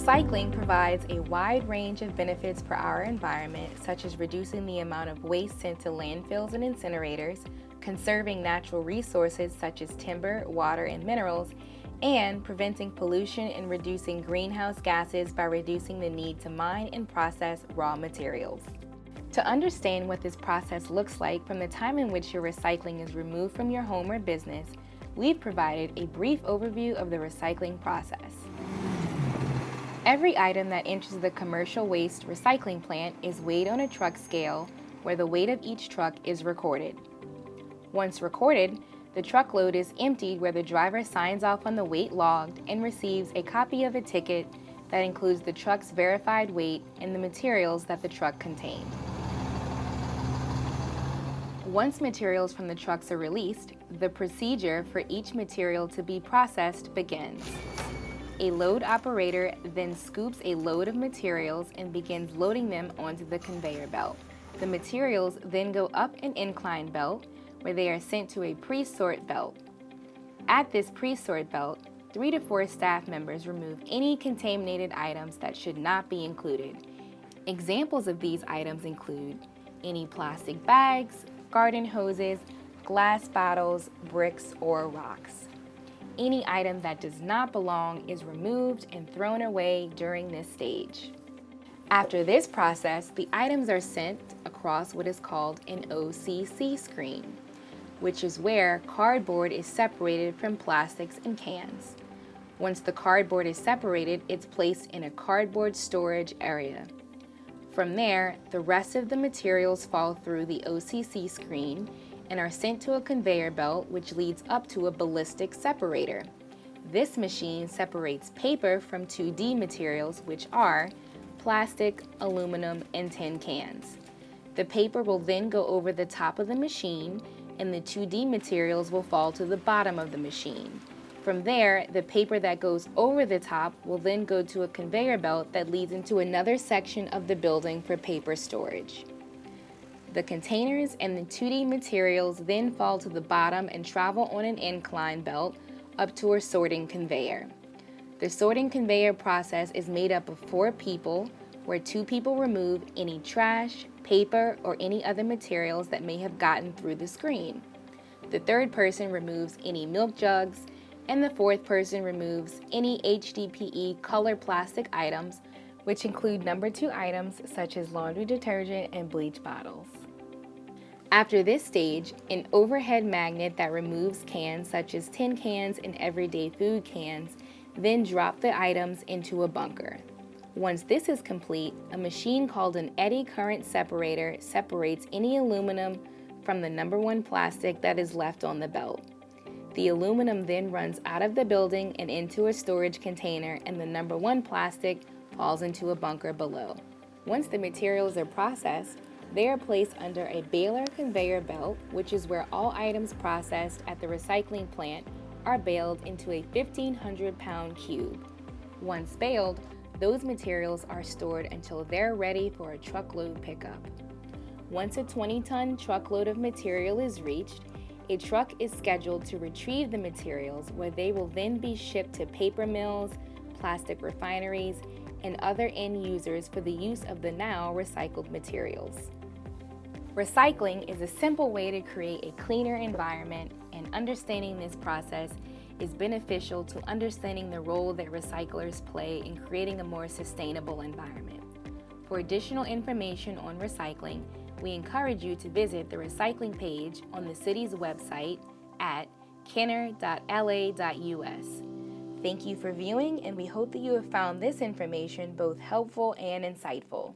Recycling provides a wide range of benefits for our environment, such as reducing the amount of waste sent to landfills and incinerators, conserving natural resources such as timber, water, and minerals, and preventing pollution and reducing greenhouse gases by reducing the need to mine and process raw materials. To understand what this process looks like from the time in which your recycling is removed from your home or business, we've provided a brief overview of the recycling process. Every item that enters the commercial waste recycling plant is weighed on a truck scale where the weight of each truck is recorded. Once recorded, the truckload is emptied where the driver signs off on the weight logged and receives a copy of a ticket that includes the truck's verified weight and the materials that the truck contained. Once materials from the trucks are released, the procedure for each material to be processed begins. A load operator then scoops a load of materials and begins loading them onto the conveyor belt. The materials then go up an incline belt where they are sent to a pre-sort belt. At this pre-sort belt, 3 to 4 staff members remove any contaminated items that should not be included. Examples of these items include any plastic bags, garden hoses, glass bottles, bricks, or rocks. Any item that does not belong is removed and thrown away during this stage. After this process, the items are sent across what is called an OCC screen, which is where cardboard is separated from plastics and cans. Once the cardboard is separated, it's placed in a cardboard storage area. From there, the rest of the materials fall through the OCC screen and are sent to a conveyor belt which leads up to a ballistic separator. This machine separates paper from 2D materials, which are plastic, aluminum, and tin cans. The paper will then go over the top of the machine and the 2D materials will fall to the bottom of the machine. From there, the paper that goes over the top will then go to a conveyor belt that leads into another section of the building for paper storage. The containers and the 2D materials then fall to the bottom and travel on an incline belt up to a sorting conveyor. The sorting conveyor process is made up of 4 people, where 2 people remove any trash, paper, or any other materials that may have gotten through the screen. The 3rd person removes any milk jugs, and the 4th person removes any HDPE colored plastic items, which include number 2 items such as laundry detergent and bleach bottles. After this stage, an overhead magnet that removes cans such as tin cans and everyday food cans then drop the items into a bunker. Once this is complete, a machine called an eddy current separator separates any aluminum from the number 1 plastic that is left on the belt. The aluminum then runs out of the building and into a storage container, and the number 1 plastic falls into a bunker below. Once the materials are processed, they are placed under a baler conveyor belt, which is where all items processed at the recycling plant are baled into a 1,500-pound cube. Once baled, those materials are stored until they're ready for a truckload pickup. Once a 20-ton truckload of material is reached, a truck is scheduled to retrieve the materials, where they will then be shipped to paper mills, plastic refineries, and other end users for the use of the now recycled materials. Recycling is a simple way to create a cleaner environment, and understanding this process is beneficial to understanding the role that recyclers play in creating a more sustainable environment. For additional information on recycling, we encourage you to visit the recycling page on the city's website at kenner.la.us. Thank you for viewing, and we hope that you have found this information both helpful and insightful.